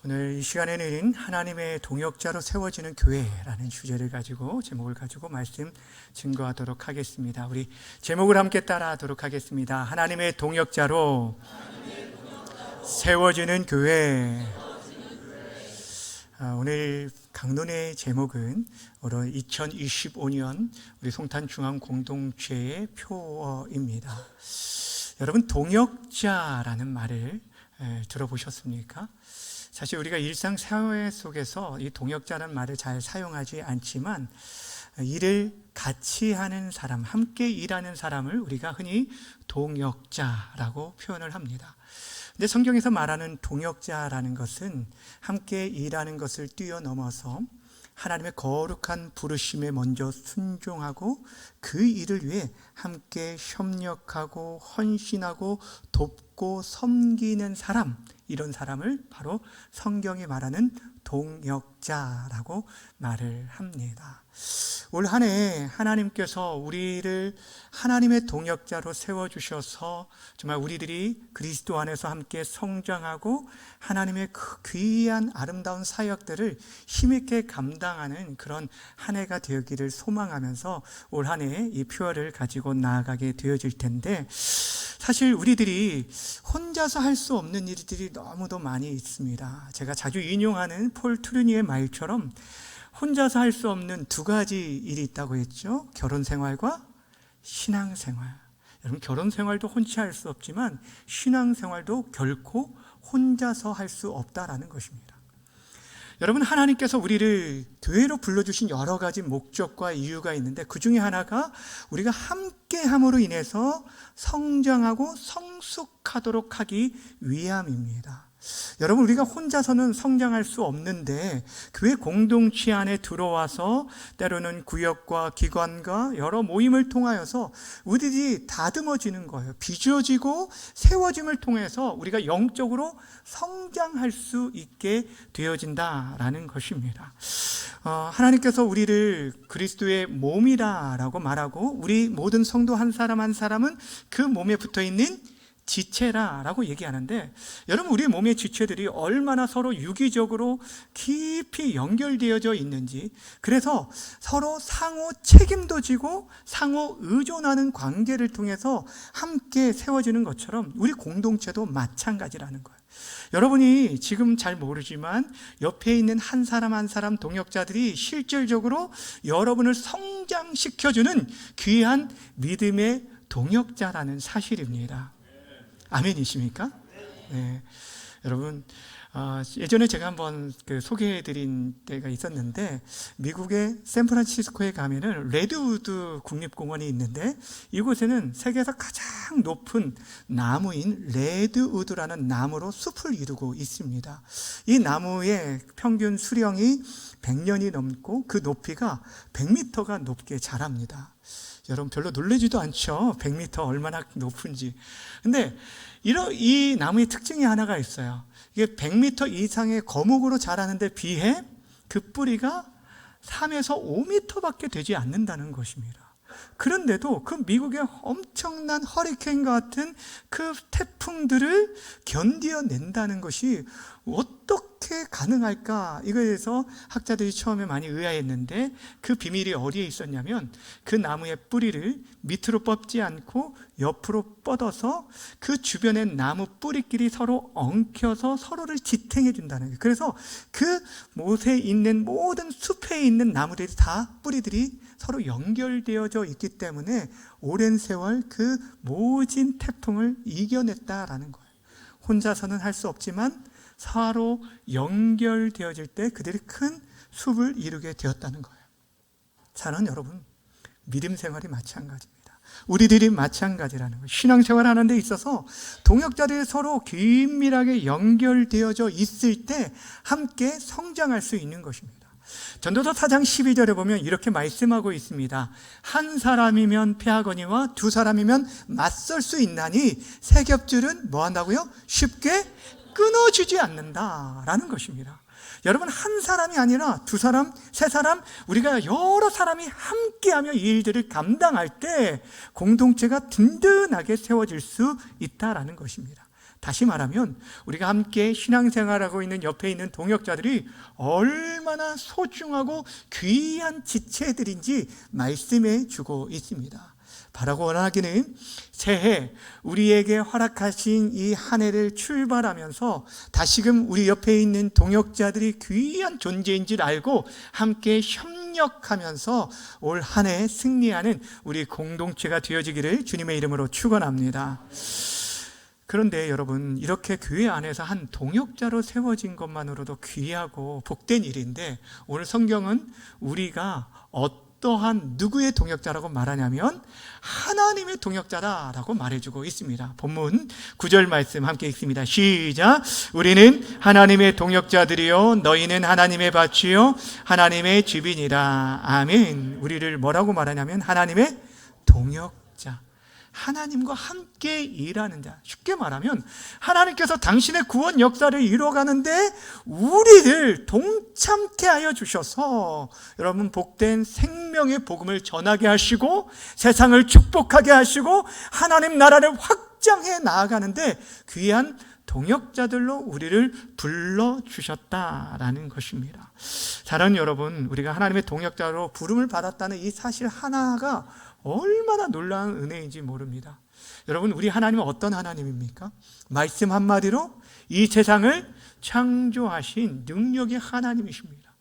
오늘 이 시간에는 하나님의 동역자로 세워지는 교회라는 주제를 가지고 제목을 가지고 말씀 증거하도록 하겠습니다. 우리 제목을 함께 따라하도록 하겠습니다. 하나님의 동역자로 세워지는 교회. 오늘 강론의 제목은 2025년 우리 송탄중앙공동체의 표어입니다. 여러분, 동역자라는 말을 들어보셨습니까? 사실 우리가 일상생활 속에서 이 동역자라는 말을 잘 사용하지 않지만 일을 같이 하는 사람, 함께 일하는 사람을 우리가 흔히 동역자라고 표현을 합니다. 근데 성경에서 말하는 동역자라는 것은 함께 일하는 것을 뛰어넘어서 하나님의 거룩한 부르심에 먼저 순종하고 그 일을 위해 함께 협력하고 헌신하고 돕고 섬기는 사람, 이런 사람을 바로 성경이 말하는 동역자라고 말을 합니다. 올 한 해 하나님께서 우리를 하나님의 동역자로 세워주셔서 정말 우리들이 그리스도 안에서 함께 성장하고 하나님의 그 귀한 아름다운 사역들을 힘있게 감당하는 그런 한 해가 되기를 소망하면서 올 한 해 이 표어를 가지고 나아가게 되어질 텐데, 사실 우리들이 혼자서 할 수 없는 일들이 너무도 많이 있습니다. 제가 자주 인용하는 폴 트루니의 말처럼 혼자서 할 수 없는 두 가지 일이 있다고 했죠. 결혼생활과 신앙생활. 여러분, 결혼생활도 혼자 할 수 없지만 신앙생활도 결코 혼자서 할 수 없다라는 것입니다. 여러분, 하나님께서 우리를 교회로 불러주신 여러 가지 목적과 이유가 있는데 그 중에 하나가 우리가 함께함으로 인해서 성장하고 성숙하도록 하기 위함입니다. 여러분, 우리가 혼자서는 성장할 수 없는데 교회 공동체 안에 들어와서 때로는 구역과 기관과 여러 모임을 통하여서 우리들이 다듬어지는 거예요. 빚어지고 세워짐을 통해서 우리가 영적으로 성장할 수 있게 되어진다라는 것입니다. 하나님께서 우리를 그리스도의 몸이라고 말하고 우리 모든 성도 한 사람 한 사람은 그 몸에 붙어있는 지체라고 얘기하는데, 여러분, 우리 몸의 지체들이 얼마나 서로 유기적으로 깊이 연결되어져 있는지, 그래서 서로 상호 책임도 지고 상호 의존하는 관계를 통해서 함께 세워지는 것처럼 우리 공동체도 마찬가지라는 거예요. 여러분이 지금 잘 모르지만 옆에 있는 한 사람 한 사람 동역자들이 실질적으로 여러분을 성장시켜주는 귀한 믿음의 동역자라는 사실입니다. 아멘이십니까? 네. 여러분, 예전에 제가 한번 소개해드린 때가 있었는데, 미국의 샌프란시스코에 가면은 레드우드 국립공원이 있는데, 이곳에는 세계에서 가장 높은 나무인 레드우드라는 나무로 숲을 이루고 있습니다. 이 나무의 평균 수령이 100년이 넘고 그 높이가 100m가 높게 자랍니다. 여러분, 별로 놀라지도 않죠? 100m 얼마나 높은지. 근데 이 나무의 특징이 하나가 있어요. 이게 100m 이상의 거목으로 자라는데 비해 그 뿌리가 3에서 5m밖에 되지 않는다는 것입니다. 그런데도 그 미국의 엄청난 허리케인 같은 그 태풍들을 견뎌낸다는 것이 어떻게 가능할까? 이거에 대해서 학자들이 처음에 많이 의아했는데, 그 비밀이 어디에 있었냐면 그 나무의 뿌리를 밑으로 뻗지 않고 옆으로 뻗어서 그 주변의 나무 뿌리끼리 서로 엉켜서 서로를 지탱해 준다는 거예요. 그래서 그 못에 있는 모든 숲에 있는 나무들이 다 뿌리들이 서로 연결되어져 있기 때문에 오랜 세월 그 모진 태풍을 이겨냈다라는 거예요. 혼자서는 할 수 없지만 서로 연결되어질 때 그들이 큰 숲을 이루게 되었다는 거예요. 사랑하는 여러분, 믿음 생활이 마찬가지입니다. 우리들이 마찬가지라는 거예요. 신앙생활 하는 데 있어서 동역자들이 서로 긴밀하게 연결되어져 있을 때 함께 성장할 수 있는 것입니다. 전도서 4장 12절에 보면 이렇게 말씀하고 있습니다. 한 사람이면 패하거니와 두 사람이면 맞설 수 있나니 세 겹줄은 뭐 한다고요? 쉽게 끊어지지 않는다라는 것입니다. 여러분, 한 사람이 아니라 두 사람, 세 사람, 우리가 여러 사람이 함께하며 이 일들을 감당할 때 공동체가 든든하게 세워질 수 있다라는 것입니다. 다시 말하면 우리가 함께 신앙생활하고 있는 옆에 있는 동역자들이 얼마나 소중하고 귀한 지체들인지 말씀해 주고 있습니다. 바라고 원하기는 새해 우리에게 허락하신 이 한 해를 출발하면서 다시금 우리 옆에 있는 동역자들이 귀한 존재인 줄 알고 함께 협력하면서 올 한 해 승리하는 우리 공동체가 되어지기를 주님의 이름으로 축원합니다. 그런데 여러분, 이렇게 교회 안에서 한 동역자로 세워진 것만으로도 귀하고 복된 일인데, 오늘 성경은 우리가 어떠한 누구의 동역자라고 말하냐면 하나님의 동역자다라고 말해주고 있습니다. 본문 9절 말씀 함께 읽습니다. 시작. 우리는 하나님의 동역자들이요 너희는 하나님의 밭이요 하나님의 집이니라. 아멘. 우리를 뭐라고 말하냐면 하나님의 동역자, 하나님과 함께 일하는 자. 쉽게 말하면 하나님께서 당신의 구원 역사를 이루어가는데 우리를 동참케 하여 주셔서 여러분 복된 생명의 복음을 전하게 하시고 세상을 축복하게 하시고 하나님 나라를 확장해 나아가는데 귀한 동역자들로 우리를 불러주셨다라는 것입니다. 사랑하는 여러분, 우리가 하나님의 동역자로 부름을 받았다는 이 사실 하나가 얼마나 놀라운 은혜인지 모릅니다. 여러분, 우리 하나님은 어떤 하나님입니까? 말씀 한마디로 이 세상을 창조하신 능력의 하나님이십니다.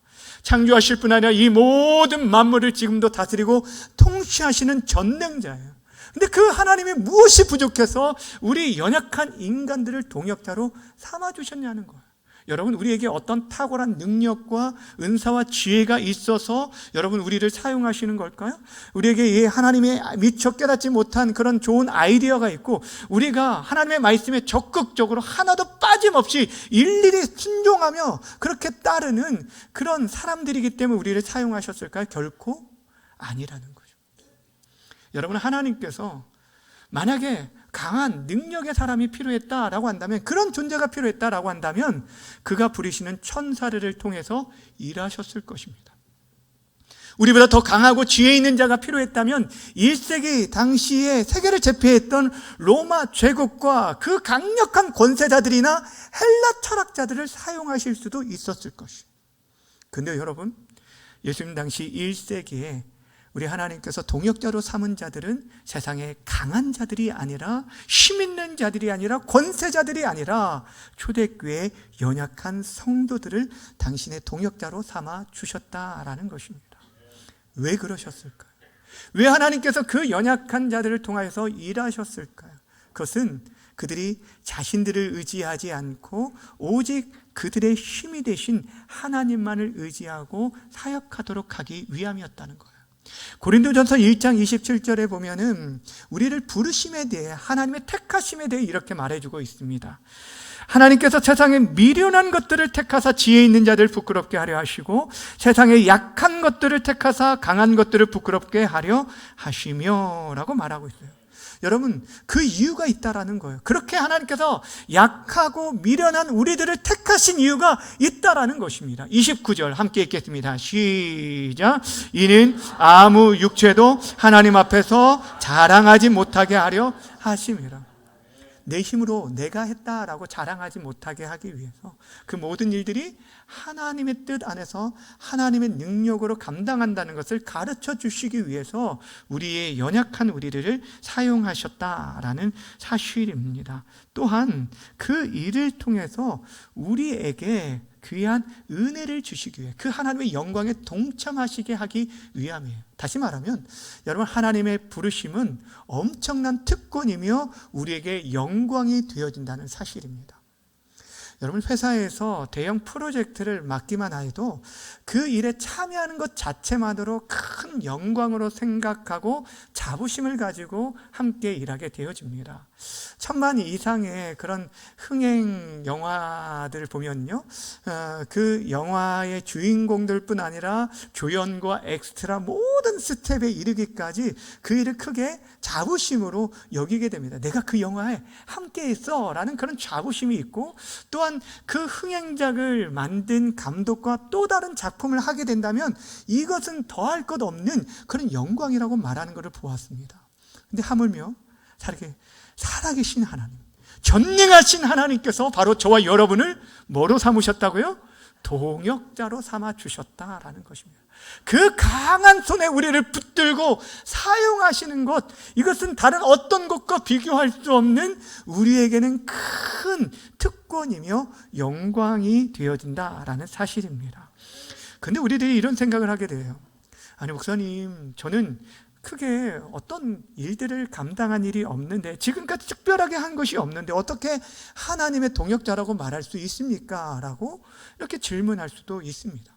창조하실 뿐 아니라 이 모든 만물을 지금도 다스리고 통치하시는 전능자예요. 근데 그 하나님이 무엇이 부족해서 우리 연약한 인간들을 동역자로 삼아주셨냐는 거예요. 여러분, 우리에게 어떤 탁월한 능력과 은사와 지혜가 있어서 여러분 우리를 사용하시는 걸까요? 우리에게 이 하나님의 미처 깨닫지 못한 그런 좋은 아이디어가 있고 우리가 하나님의 말씀에 적극적으로 하나도 빠짐없이 일일이 순종하며 그렇게 따르는 그런 사람들이기 때문에 우리를 사용하셨을까요? 결코 아니라는 거죠. 여러분, 하나님께서 만약에 강한 능력의 사람이 필요했다라고 한다면, 그런 존재가 필요했다라고 한다면 그가 부리시는 천사를 통해서 일하셨을 것입니다. 우리보다 더 강하고 지혜 있는 자가 필요했다면 1세기 당시에 세계를 제패했던 로마 제국과 그 강력한 권세자들이나 헬라 철학자들을 사용하실 수도 있었을 것이에요. 근데 여러분, 예수님 당시 1세기에 우리 하나님께서 동역자로 삼은 자들은 세상의 강한 자들이 아니라 힘 있는 자들이 아니라 권세자들이 아니라 초대교회의 연약한 성도들을 당신의 동역자로 삼아 주셨다라는 것입니다. 왜 그러셨을까요? 왜 하나님께서 그 연약한 자들을 통하여서 일하셨을까요? 그것은 그들이 자신들을 의지하지 않고 오직 그들의 힘이 되신 하나님만을 의지하고 사역하도록 하기 위함이었다는 거예요. 고린도전서 1장 27절에 보면은 우리를 부르심에 대해, 하나님의 택하심에 대해 이렇게 말해주고 있습니다. 하나님께서 세상에 미련한 것들을 택하사 지혜 있는 자들 부끄럽게 하려 하시고 세상에 약한 것들을 택하사 강한 것들을 부끄럽게 하려 하시며 라고 말하고 있어요. 여러분, 그 이유가 있다라는 거예요. 그렇게 하나님께서 약하고 미련한 우리들을 택하신 이유가 있다라는 것입니다. 29절 함께 읽겠습니다. 시작. 이는 아무 육체도 하나님 앞에서 자랑하지 못하게 하려 하심이라. 내 힘으로 내가 했다라고 자랑하지 못하게 하기 위해서 그 모든 일들이 하나님의 뜻 안에서 하나님의 능력으로 감당한다는 것을 가르쳐 주시기 위해서 우리의 연약한 우리를 사용하셨다라는 사실입니다. 또한 그 일을 통해서 우리에게 귀한 은혜를 주시기 위해 그 하나님의 영광에 동참하시게 하기 위함이에요. 다시 말하면 여러분, 하나님의 부르심은 엄청난 특권이며 우리에게 영광이 되어진다는 사실입니다. 여러분, 회사에서 대형 프로젝트를 맡기만 해도 그 일에 참여하는 것 자체만으로 큰 영광으로 생각하고 자부심을 가지고 함께 일하게 되어집니다. 1000만 이상의 그런 흥행 영화들을 보면요, 그 영화의 주인공들뿐 아니라 조연과 엑스트라 모든 스텝에 이르기까지 그 일을 크게 자부심으로 여기게 됩니다. 내가 그 영화에 함께 있어 라는 그런 자부심이 있고, 또한 그 흥행작을 만든 감독과 또 다른 작품을 하게 된다면 이것은 더할 것 없는 그런 영광이라고 말하는 것을 보았습니다. 근데 하물며 살아계신 하나님, 전능하신 하나님께서 바로 저와 여러분을 뭐로 삼으셨다고요? 동역자로 삼아주셨다라는 것입니다. 그 강한 손에 우리를 붙들고 사용하시는 것, 이것은 다른 어떤 것과 비교할 수 없는 우리에게는 큰 특권이며 영광이 되어진다라는 사실입니다. 근데 우리들이 이런 생각을 하게 돼요. 아니 목사님, 저는 크게 어떤 일들을 감당한 일이 없는데, 지금까지 특별하게 한 것이 없는데 어떻게 하나님의 동역자라고 말할 수 있습니까? 라고 이렇게 질문할 수도 있습니다.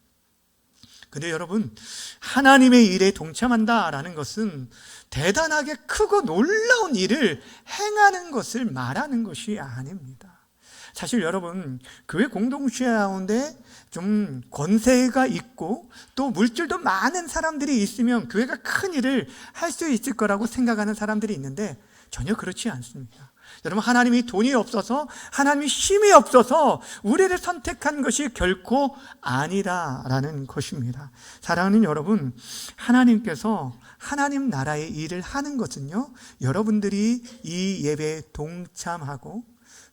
근데 여러분, 하나님의 일에 동참한다라는 것은 대단하게 크고 놀라운 일을 행하는 것을 말하는 것이 아닙니다. 사실 여러분, 교회 공동체 가운데 좀 권세가 있고 또 물질도 많은 사람들이 있으면 교회가 큰 일을 할 수 있을 거라고 생각하는 사람들이 있는데 전혀 그렇지 않습니다. 여러분, 하나님이 돈이 없어서, 하나님이 힘이 없어서 우리를 선택한 것이 결코 아니라라는 것입니다. 사랑하는 여러분, 하나님께서 하나님 나라의 일을 하는 것은요, 여러분들이 이 예배에 동참하고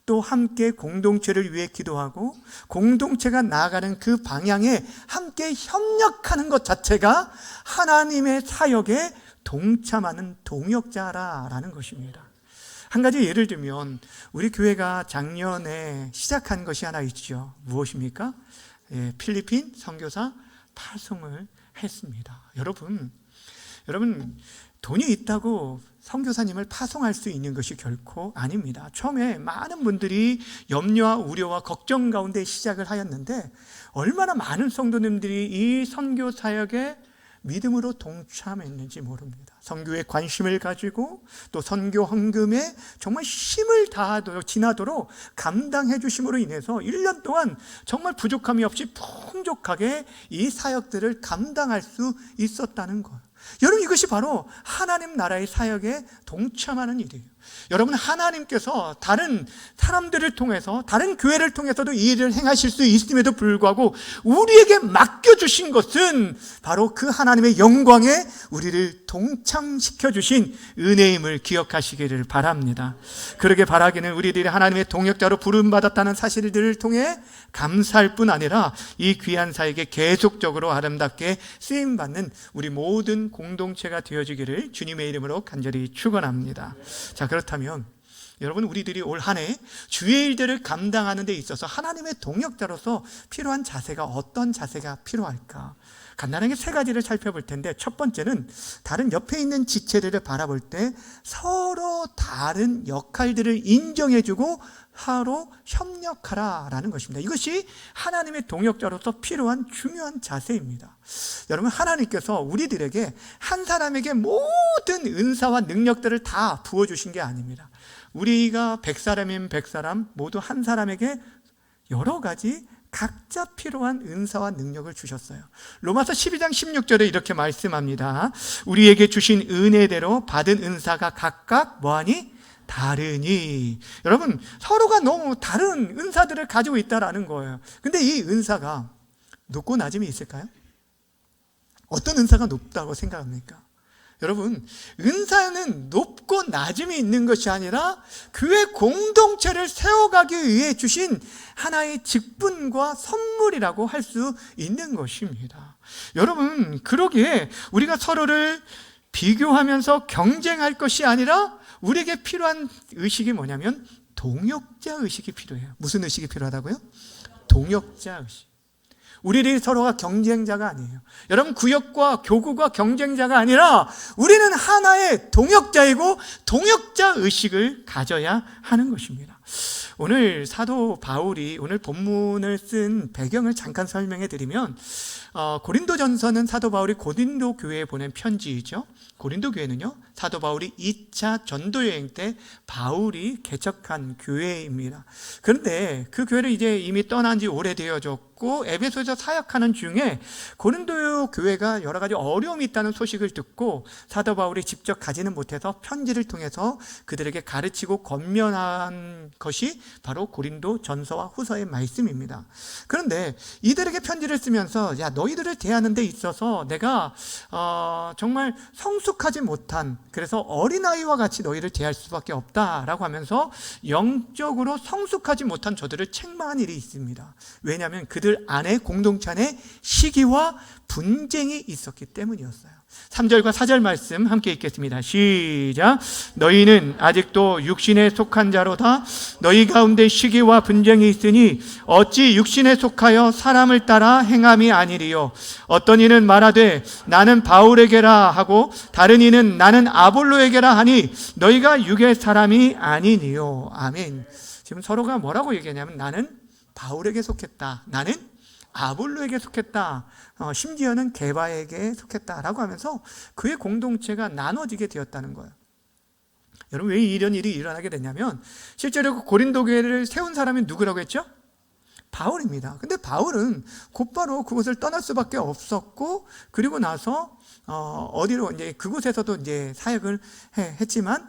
또 함께 공동체를 위해 기도하고 공동체가 나아가는 그 방향에 함께 협력하는 것 자체가 하나님의 사역에 동참하는 동역자라는 것입니다. 한 가지 예를 들면 우리 교회가 작년에 시작한 것이 하나 있죠. 무엇입니까? 필리핀 선교사 파송을 했습니다. 여러분 돈이 있다고 선교사님을 파송할 수 있는 것이 결코 아닙니다. 처음에 많은 분들이 염려와 우려와 걱정 가운데 시작을 하였는데 얼마나 많은 성도님들이 이 선교 사역에 믿음으로 동참했는지 모릅니다. 선교에 관심을 가지고 또 선교 헌금에 정말 힘을 다하도록 지나도록 감당해 주심으로 인해서 1년 동안 정말 부족함이 없이 풍족하게 이 사역들을 감당할 수 있었다는 것. 여러분, 이것이 바로 하나님 나라의 사역에 동참하는 일이에요. 여러분, 하나님께서 다른 사람들을 통해서, 다른 교회를 통해서도 이 일을 행하실 수 있음에도 불구하고 우리에게 맡겨주신 것은 바로 그 하나님의 영광에 우리를 동참시켜 주신 은혜임을 기억하시기를 바랍니다. 그러게 바라기는 우리들이 하나님의 동역자로 부름받았다는 사실들을 통해 감사할 뿐 아니라 이 귀한 사역에 계속적으로 아름답게 쓰임받는 우리 모든 공동체가 되어지기를 주님의 이름으로 간절히 축원합니다. 자, 그렇다면 여러분, 우리들이 올 한 해 주의 일들을 감당하는 데 있어서 하나님의 동역자로서 필요한 자세가 어떤 자세가 필요할까? 간단하게 3가지를 살펴볼 텐데, 첫 번째는 다른 옆에 있는 지체들을 바라볼 때 서로 다른 역할들을 인정해주고 서로 협력하라라는 것입니다. 이것이 하나님의 동역자로서 필요한 중요한 자세입니다. 여러분, 하나님께서 우리들에게 한 사람에게 모든 은사와 능력들을 다 부어주신 게 아닙니다. 우리가 100사람이면 100사람 모두 한 사람에게 여러 가지 각자 필요한 은사와 능력을 주셨어요. 로마서 12장 16절에 이렇게 말씀합니다. 우리에게 주신 은혜대로 받은 은사가 각각 뭐하니? 다르니. 여러분, 서로가 너무 다른 은사들을 가지고 있다라는 거예요. 근데 이 은사가 높고 낮음이 있을까요? 어떤 은사가 높다고 생각합니까? 여러분, 은사는 높고 낮음이 있는 것이 아니라 교회 공동체를 세워가기 위해 주신 하나의 직분과 선물이라고 할 수 있는 것입니다. 여러분, 그러기에 우리가 서로를 비교하면서 경쟁할 것이 아니라 우리에게 필요한 의식이 뭐냐면 동역자 의식이 필요해요. 무슨 의식이 필요하다고요? 동역자 의식. 우리들이 서로가 경쟁자가 아니에요. 여러분, 구역과 교구가 경쟁자가 아니라 우리는 하나의 동역자이고 동역자 의식을 가져야 하는 것입니다. 오늘 사도 바울이 오늘 본문을 쓴 배경을 잠깐 설명해 드리면, 고린도전서는 사도 바울이 고린도 교회에 보낸 편지이죠. 고린도 교회는요, 사도 바울이 2차 전도 여행 때 바울이 개척한 교회입니다. 그런데 그 교회를 이제 이미 떠난 지 오래되어졌고 에베소에서 사역하는 중에 고린도 교회가 여러 가지 어려움이 있다는 소식을 듣고 사도 바울이 직접 가지는 못해서 편지를 통해서 그들에게 가르치고 권면한 것이 바로 고린도 전서와 후서의 말씀입니다. 그런데 이들에게 편지를 쓰면서 야, 너희들을 대하는 데 있어서 내가 정말 성숙하지 못한, 그래서 어린아이와 같이 너희를 대할 수밖에 없다라고 하면서 영적으로 성숙하지 못한 저들을 책망한 일이 있습니다. 왜냐하면 그들 안에, 공동체 안에 시기와 분쟁이 있었기 때문이었어요. 3절과 4절 말씀 함께 읽겠습니다. 시작. 너희는 아직도 육신에 속한 자로다. 너희 가운데 시기와 분쟁이 있으니 어찌 육신에 속하여 사람을 따라 행함이 아니리요. 어떤 이는 말하되 나는 바울에게라 하고 다른 이는 나는 아볼로에게라 하니 너희가 육의 사람이 아니니요. 아멘. 지금 서로가 뭐라고 얘기하냐면 나는 바울에게 속했다, 나는 아볼로에게 속했다, 심지어는 게바에게 속했다라고 하면서 그의 공동체가 나눠지게 되었다는 거예요. 여러분, 왜 이런 일이 일어나게 됐냐면 실제로 고린도 교회를 세운 사람이 누구라고 했죠? 바울입니다. 근데 바울은 곧바로 그곳을 떠날 수밖에 없었고, 그리고 나서 어디로 이제 그곳에서도 이제 사역을 했지만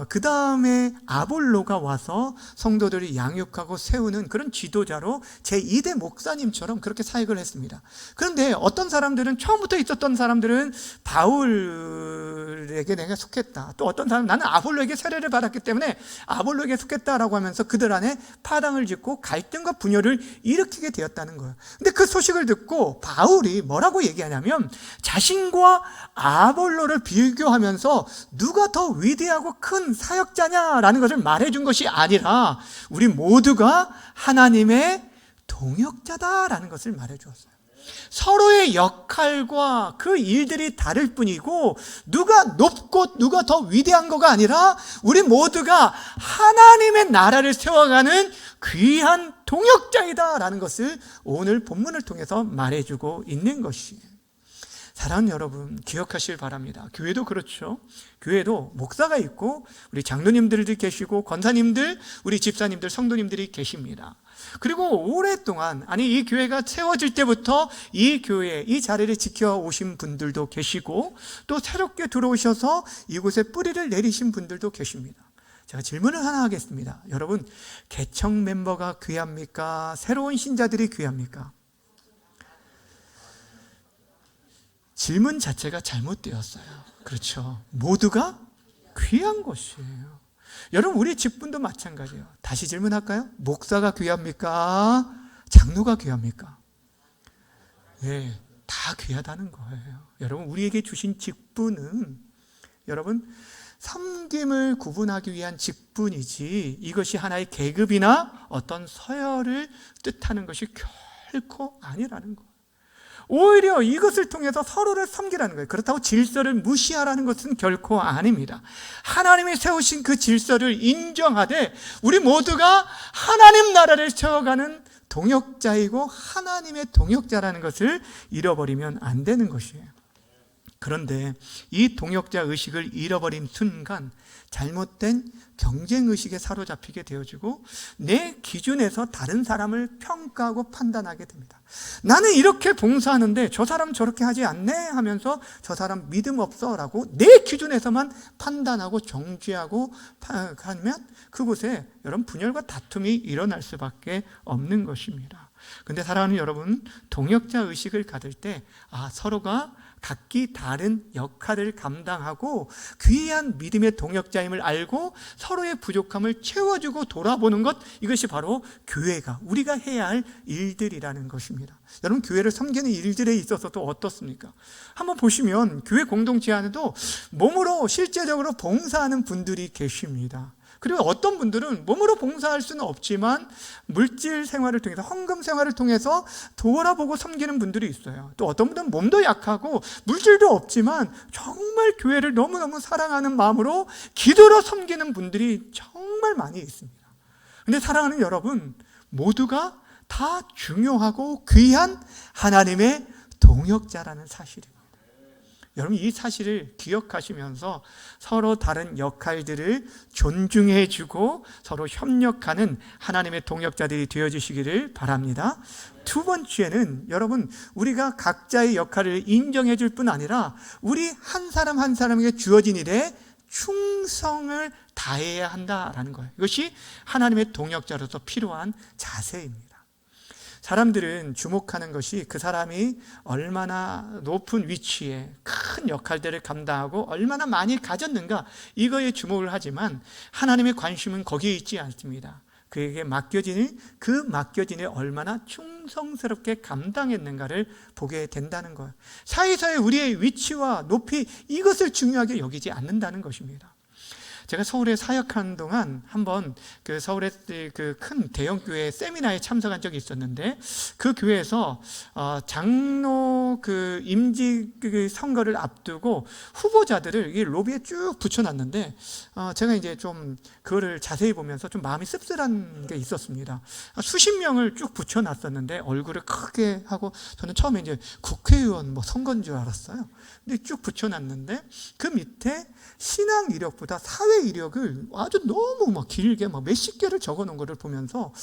그 다음에 아볼로가 와서 성도들이 양육하고 세우는 그런 지도자로 제2대 목사님처럼 그렇게 사역을 했습니다. 그런데 어떤 사람들은, 처음부터 있었던 사람들은 바울에게 내가 속했다, 또 어떤 사람은 나는 아볼로에게 세례를 받았기 때문에 아볼로에게 속했다라고 하면서 그들 안에 파당을 짓고 갈등과 분열을 일으키게 되었다는 거예요. 근데 그 소식을 듣고 바울이 뭐라고 얘기하냐면 자신과 아볼로를 비교하면서 누가 더 위대하고 큰 사역자냐라는 것을 말해준 것이 아니라 우리 모두가 하나님의 동역자다라는 것을 말해주었어요. 서로의 역할과 그 일들이 다를 뿐이고 누가 높고 누가 더 위대한 거가 아니라 우리 모두가 하나님의 나라를 세워가는 귀한 동역자이다라는 것을 오늘 본문을 통해서 말해주고 있는 것이에요. 사랑하는 여러분, 기억하시길 바랍니다. 교회도 그렇죠. 교회도 목사가 있고 우리 장로님들이 계시고 권사님들, 우리 집사님들, 성도님들이 계십니다. 그리고 오랫동안, 아니 이 교회가 세워질 때부터 이 교회, 이 자리를 지켜오신 분들도 계시고 또 새롭게 들어오셔서 이곳에 뿌리를 내리신 분들도 계십니다. 제가 질문을 하나 하겠습니다. 여러분, 개청 멤버가 귀합니까? 새로운 신자들이 귀합니까? 질문 자체가 잘못되었어요. 그렇죠. 모두가 귀한 것이에요. 여러분, 우리 직분도 마찬가지예요. 다시 질문할까요? 목사가 귀합니까? 장로가 귀합니까? 네, 다 귀하다는 거예요. 여러분, 우리에게 주신 직분은 여러분 섬김을 구분하기 위한 직분이지 이것이 하나의 계급이나 어떤 서열을 뜻하는 것이 결코 아니라는 거예요. 오히려 이것을 통해서 서로를 섬기라는 거예요. 그렇다고 질서를 무시하라는 것은 결코 아닙니다. 하나님이 세우신 그 질서를 인정하되 우리 모두가 하나님 나라를 세워가는 동역자이고 하나님의 동역자라는 것을 잃어버리면 안 되는 것이에요. 그런데 이 동역자 의식을 잃어버린 순간 잘못된 경쟁의식에 사로잡히게 되어지고 내 기준에서 다른 사람을 평가하고 판단하게 됩니다. 나는 이렇게 봉사하는데 저 사람 저렇게 하지 않네 하면서 저 사람 믿음 없어 라고 내 기준에서만 판단하고 정죄하고 하면 그곳에 여러분 분열과 다툼이 일어날 수밖에 없는 것입니다. 그런데 사랑하는 여러분, 동역자 의식을 가질 때 서로가 각기 다른 역할을 감당하고 귀한 믿음의 동역자임을 알고 서로의 부족함을 채워주고 돌아보는 것, 이것이 바로 교회가 우리가 해야 할 일들이라는 것입니다. 여러분, 교회를 섬기는 일들에 있어서도 어떻습니까? 한번 보시면 교회 공동체 안에도 몸으로 실제적으로 봉사하는 분들이 계십니다. 그리고 어떤 분들은 몸으로 봉사할 수는 없지만 물질 생활을 통해서, 헌금 생활을 통해서 돌아보고 섬기는 분들이 있어요. 또 어떤 분들은 몸도 약하고 물질도 없지만 정말 교회를 너무너무 사랑하는 마음으로 기도로 섬기는 분들이 정말 많이 있습니다. 그런데 사랑하는 여러분, 모두가 다 중요하고 귀한 하나님의 동역자라는 사실입니다. 여러분, 이 사실을 기억하시면서 서로 다른 역할들을 존중해주고 서로 협력하는 하나님의 동역자들이 되어주시기를 바랍니다. 두 번째는 여러분, 우리가 각자의 역할을 인정해 줄 뿐 아니라 우리 한 사람 한 사람에게 주어진 일에 충성을 다해야 한다라는 거예요. 이것이 하나님의 동역자로서 필요한 자세입니다. 사람들은 주목하는 것이 그 사람이 얼마나 높은 위치에 큰 역할들을 감당하고 얼마나 많이 가졌는가, 이거에 주목을 하지만 하나님의 관심은 거기에 있지 않습니다. 그에게 맡겨진 일 얼마나 충성스럽게 감당했는가를 보게 된다는 거예요. 사이사이 우리의 위치와 높이, 이것을 중요하게 여기지 않는다는 것입니다. 제가 서울에 사역하는 동안 한번 그 서울의 그 큰 대형 교회 세미나에 참석한 적이 있었는데, 그 교회에서 장로 그 임직 선거를 앞두고 후보자들을 이 로비에 쭉 붙여놨는데, 제가 이제 좀 그거를 자세히 보면서 좀 마음이 씁쓸한 게 있었습니다. 수십 명을 쭉 붙여놨었는데 얼굴을 크게 하고, 저는 처음에 이제 국회의원 뭐 선거인 줄 알았어요. 근데 쭉 붙여놨는데 그 밑에 신앙 이력보다 사회 이력을 아주 너무 막 길게 막 몇십 개를 적어 놓은 것을 보면서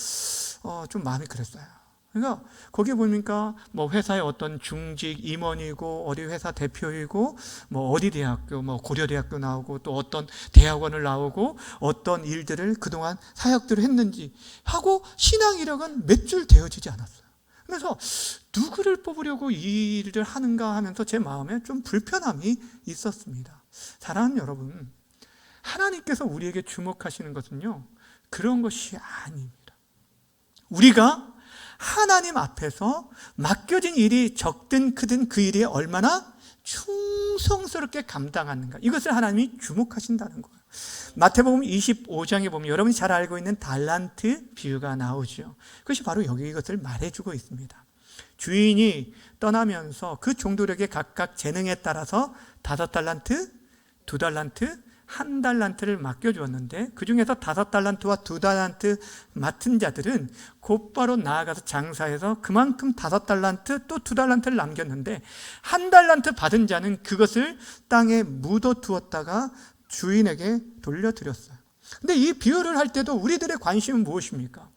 좀 마음이 그랬어요. 그러니까 거기에 보니까 뭐 회사의 어떤 중직 임원이고, 어디 회사 대표이고, 뭐 어디 대학교, 뭐 고려대학교 나오고, 또 어떤 대학원을 나오고, 어떤 일들을 그동안 사역들을 했는지 하고, 신앙 이력은 몇 줄 되어지지 않았어요. 그래서 누구를 뽑으려고 이 일을 하는가 하면서 제 마음에 좀 불편함이 있었습니다. 사랑하는 여러분, 하나님께서 우리에게 주목하시는 것은요, 그런 것이 아닙니다. 우리가 하나님 앞에서 맡겨진 일이 적든 크든 그 일이 얼마나 충성스럽게 감당하는가, 이것을 하나님이 주목하신다는 거예요. 마태복음 25장에 보면 여러분이 잘 알고 있는 달란트 비유가 나오죠. 그것이 바로 여기 이것을 말해주고 있습니다. 주인이 떠나면서 그 종들에게 각각 재능에 따라서 5달란트, 2달란트, 1달란트를 맡겨주었는데, 그 중에서 5달란트와 2달란트 맡은 자들은 곧바로 나아가서 장사해서 그만큼 5달란트 또 2달란트를 남겼는데, 1달란트 받은 자는 그것을 땅에 묻어두었다가 주인에게 돌려드렸어요. 근데 이 비유를 할 때도 우리들의 관심은 무엇입니까?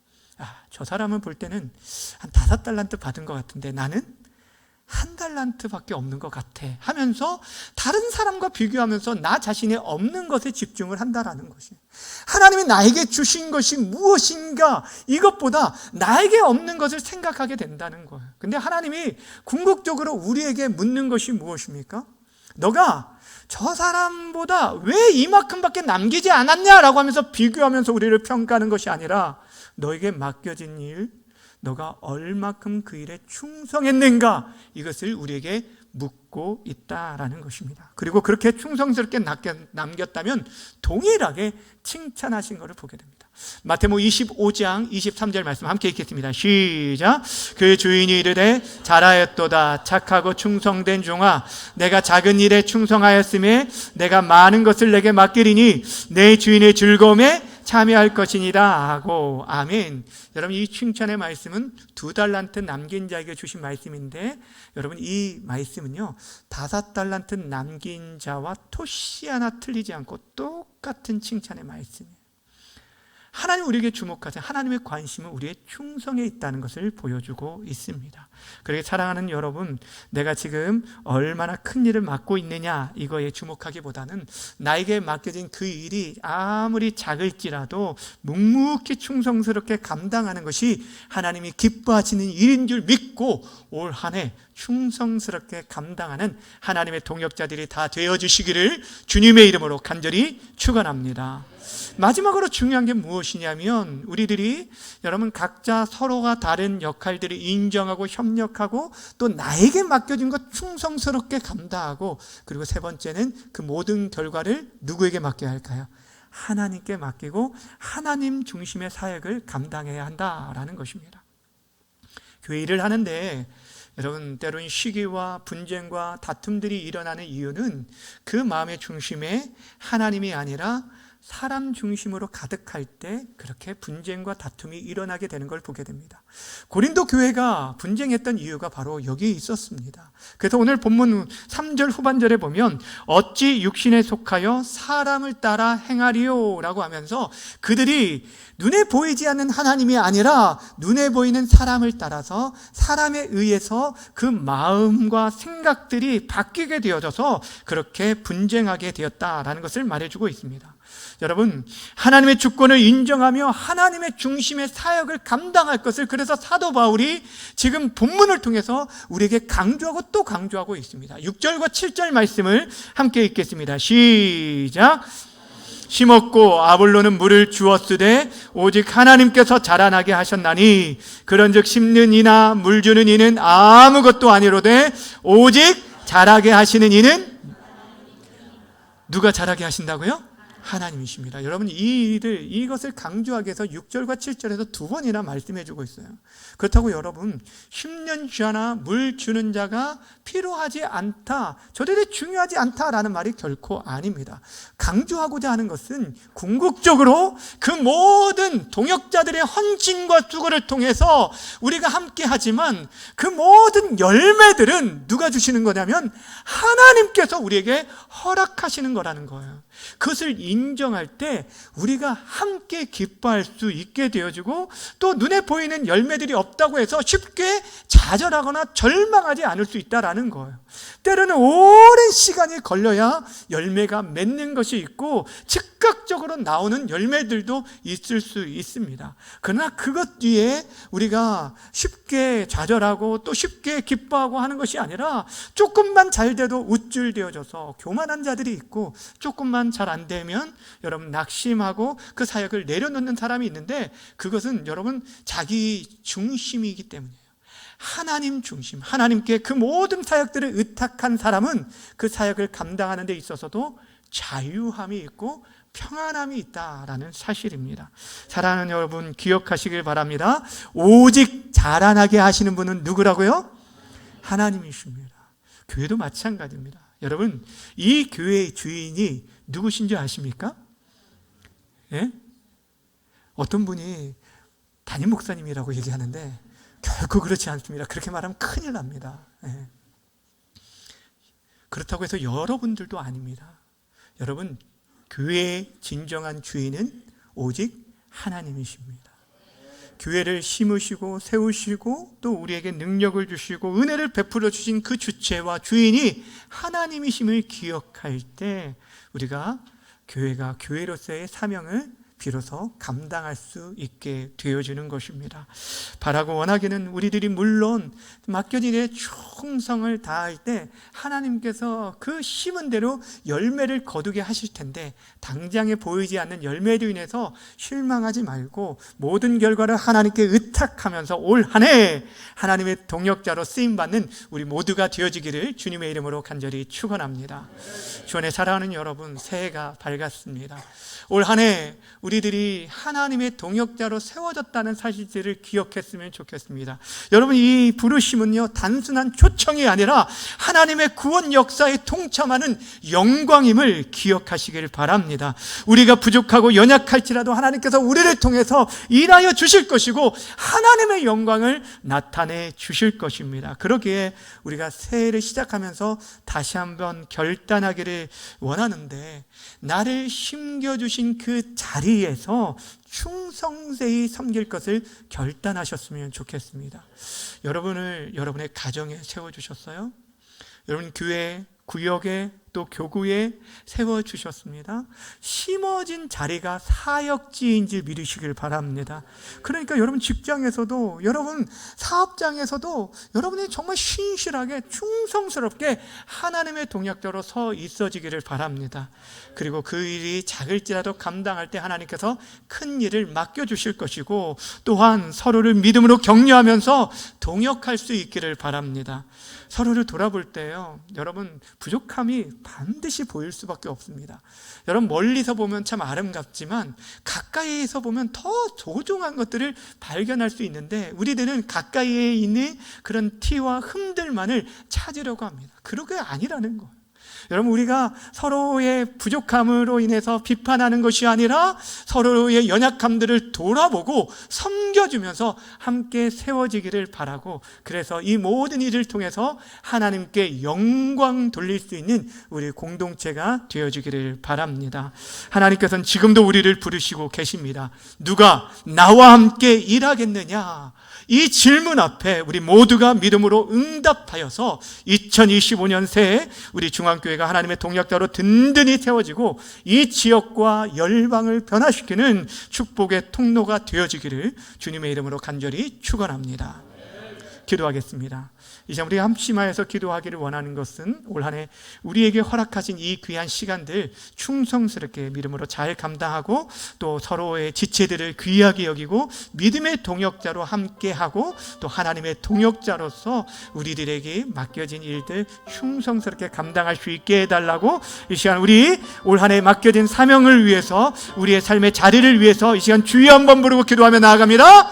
저 사람을 볼 때는 한 5달란트 받은 것 같은데 나는 1달란트밖에 없는 것 같아 하면서 다른 사람과 비교하면서 나 자신의 없는 것에 집중을 한다라는 것이, 하나님이 나에게 주신 것이 무엇인가, 이것보다 나에게 없는 것을 생각하게 된다는 거예요. 근데 하나님이 궁극적으로 우리에게 묻는 것이 무엇입니까? 너가 저 사람보다 왜 이만큼밖에 남기지 않았냐라고 하면서 비교하면서 우리를 평가하는 것이 아니라, 너에게 맡겨진 일, 너가 얼마큼 그 일에 충성했는가, 이것을 우리에게 묻고 있다라는 것입니다. 그리고 그렇게 충성스럽게 남겼다면 동일하게 칭찬하신 것을 보게 됩니다. 마태복음 25장 23절 말씀 함께 읽겠습니다. 시작. 그 주인이 이르되 잘하였도다 착하고 충성된 종아, 내가 작은 일에 충성하였음에 내가 많은 것을 내게 맡기리니 내 주인의 즐거움에 참여할 것이니라 하고. 아멘. 여러분, 이 칭찬의 말씀은 2달란트 남긴 자에게 주신 말씀인데, 여러분 이 말씀은요 5달란트 남긴 자와 토시 하나 틀리지 않고 똑같은 칭찬의 말씀이에요. 하나님 우리에게 주목하세요. 하나님의 관심은 우리의 충성에 있다는 것을 보여주고 있습니다. 그렇게 사랑하는 여러분, 내가 지금 얼마나 큰 일을 맡고 있느냐 이거에 주목하기보다는 나에게 맡겨진 그 일이 아무리 작을지라도 묵묵히 충성스럽게 감당하는 것이 하나님이 기뻐하시는 일인 줄 믿고 올 한 해 충성스럽게 감당하는 하나님의 동역자들이 다 되어주시기를 주님의 이름으로 간절히 축원합니다. 마지막으로 중요한 게 무엇이냐면, 우리들이 여러분 각자 서로가 다른 역할들을 인정하고 협력하고 또 나에게 맡겨진 것 충성스럽게 감당하고, 그리고 세 번째는 그 모든 결과를 누구에게 맡겨야 할까요? 하나님께 맡기고 하나님 중심의 사역을 감당해야 한다라는 것입니다. 교회 일을 하는데 여러분 때로는 시기와 분쟁과 다툼들이 일어나는 이유는 그 마음의 중심에 하나님이 아니라 사람 중심으로 가득할 때 그렇게 분쟁과 다툼이 일어나게 되는 걸 보게 됩니다. 고린도 교회가 분쟁했던 이유가 바로 여기에 있었습니다. 그래서 오늘 본문 3절 후반절에 보면 어찌 육신에 속하여 사람을 따라 행하리요 라고 하면서 그들이 눈에 보이지 않는 하나님이 아니라 눈에 보이는 사람을 따라서 사람에 의해서 그 마음과 생각들이 바뀌게 되어져서 그렇게 분쟁하게 되었다라는 것을 말해주고 있습니다. 여러분, 하나님의 주권을 인정하며 하나님의 중심의 사역을 감당할 것을 그래서 사도 바울이 지금 본문을 통해서 우리에게 강조하고 또 강조하고 있습니다. 6절과 7절 말씀을 함께 읽겠습니다. 시작. 심었고 아볼로는 물을 주었으되 오직 하나님께서 자라나게 하셨나니 그런즉 심는 이나 물 주는 이는 아무것도 아니로되 오직 자라게 하시는 이는 누가 자라게 하신다고요? 하나님이십니다. 여러분, 이것을 강조하기 위해서 6절과 7절에서 두 번이나 말씀해 주고 있어요. 그렇다고 여러분, 심는 자나 물 주는 자가 필요하지 않다, 저들이 중요하지 않다라는 말이 결코 아닙니다. 강조하고자 하는 것은 궁극적으로 그 모든 동역자들의 헌신과 수고를 통해서 우리가 함께 하지만 그 모든 열매들은 누가 주시는 거냐면 하나님께서 우리에게 허락하시는 거라는 거예요. 그것을 인정할 때 우리가 함께 기뻐할 수 있게 되어지고 또 눈에 보이는 열매들이 없다고 해서 쉽게 좌절하거나 절망하지 않을 수 있다라는 거예요. 때로는 오랜 시간이 걸려야 열매가 맺는 것이 있고 즉각적으로 나오는 열매들도 있을 수 있습니다. 그러나 그것 뒤에 우리가 쉽게 좌절하고 또 쉽게 기뻐하고 하는 것이 아니라 조금만 잘 돼도 우쭐대어져서 교만한 자들이 있고 조금만 잘 안 되면 여러분 낙심하고 그 사역을 내려놓는 사람이 있는데 그것은 여러분 자기 중심이기 때문이에요. 하나님 중심, 하나님께 그 모든 사역들을 의탁한 사람은 그 사역을 감당하는 데 있어서도 자유함이 있고 평안함이 있다라는 사실입니다. 사랑하는 여러분, 기억하시길 바랍니다. 오직 자라나게 하시는 분은 누구라고요? 하나님이십니다. 교회도 마찬가지입니다. 여러분, 이 교회의 주인이 누구신지 아십니까? 예? 어떤 분이 담임 목사님이라고 얘기하는데 결코 그렇지 않습니다. 그렇게 말하면 큰일 납니다. 예. 그렇다고 해서 여러분들도 아닙니다. 여러분, 교회의 진정한 주인은 오직 하나님이십니다. 교회를 심으시고 세우시고 또 우리에게 능력을 주시고 은혜를 베풀어 주신 그 주체와 주인이 하나님이심을 기억할 때 우리가 교회가 교회로서의 사명을 비로소 감당할 수 있게 되어지는 것입니다. 바라고 원하기는 우리들이 물론 맡겨진 일에 충성을 다할 때 하나님께서 그 심은 대로 열매를 거두게 하실 텐데 당장에 보이지 않는 열매로 인해서 실망하지 말고 모든 결과를 하나님께 의탁하면서 올 한 해 하나님의 동역자로 쓰임받는 우리 모두가 되어지기를 주님의 이름으로 간절히 축원합니다. 주 안에 사랑하는 여러분, 새해가 밝았습니다. 올 한 해 우리들이 하나님의 동역자로 세워졌다는 사실들을 기억했으면 좋겠습니다. 여러분, 이 부르심은요 단순한 초청이 아니라 하나님의 구원 역사에 동참하는 영광임을 기억하시길 바랍니다. 우리가 부족하고 연약할지라도 하나님께서 우리를 통해서 일하여 주실 것이고 하나님의 영광을 나타내 주실 것입니다. 그러기에 우리가 새해를 시작하면서 다시 한번 결단하기를 원하는데, 나를 심겨주신 그 자리에서 충성되이 섬길 것을 결단하셨으면 좋겠습니다. 여러분을 여러분의 가정에 세워주셨어요. 여러분 교회, 구역에 또 교구에 세워주셨습니다. 심어진 자리가 사역지인 줄 믿으시길 바랍니다. 그러니까 여러분 직장에서도, 여러분 사업장에서도 여러분이 정말 신실하게 충성스럽게 하나님의 동역자로 서 있어지기를 바랍니다. 그리고 그 일이 작을지라도 감당할 때 하나님께서 큰 일을 맡겨주실 것이고 또한 서로를 믿음으로 격려하면서 동역할 수 있기를 바랍니다. 서로를 돌아볼 때요, 여러분 부족함이 반드시 보일 수밖에 없습니다. 여러분 멀리서 보면 참 아름답지만 가까이에서 보면 더 소중한 것들을 발견할 수 있는데 우리들은 가까이에 있는 그런 티와 흠들만을 찾으려고 합니다. 그게 아니라는 거예요. 여러분, 우리가 서로의 부족함으로 인해서 비판하는 것이 아니라 서로의 연약함들을 돌아보고 섬겨주면서 함께 세워지기를 바라고, 그래서 이 모든 일을 통해서 하나님께 영광 돌릴 수 있는 우리 공동체가 되어지기를 바랍니다. 하나님께서는 지금도 우리를 부르시고 계십니다. 누가 나와 함께 일하겠느냐? 이 질문 앞에 우리 모두가 믿음으로 응답하여서 2025년 새해 우리 중앙 중앙교회가 하나님의 동역자로 든든히 세워지고 이 지역과 열방을 변화시키는 축복의 통로가 되어지기를 주님의 이름으로 간절히 축원합니다. 기도하겠습니다. 이제 우리 합심하여서 기도하기를 원하는 것은 올 한 해 우리에게 허락하신 이 귀한 시간들 충성스럽게 믿음으로 잘 감당하고 또 서로의 지체들을 귀하게 여기고 믿음의 동역자로 함께하고 또 하나님의 동역자로서 우리들에게 맡겨진 일들 충성스럽게 감당할 수 있게 해달라고 이 시간 우리 올 한 해 맡겨진 사명을 위해서 우리의 삶의 자리를 위해서 이 시간 주여 한번 부르고 기도하며 나아갑니다.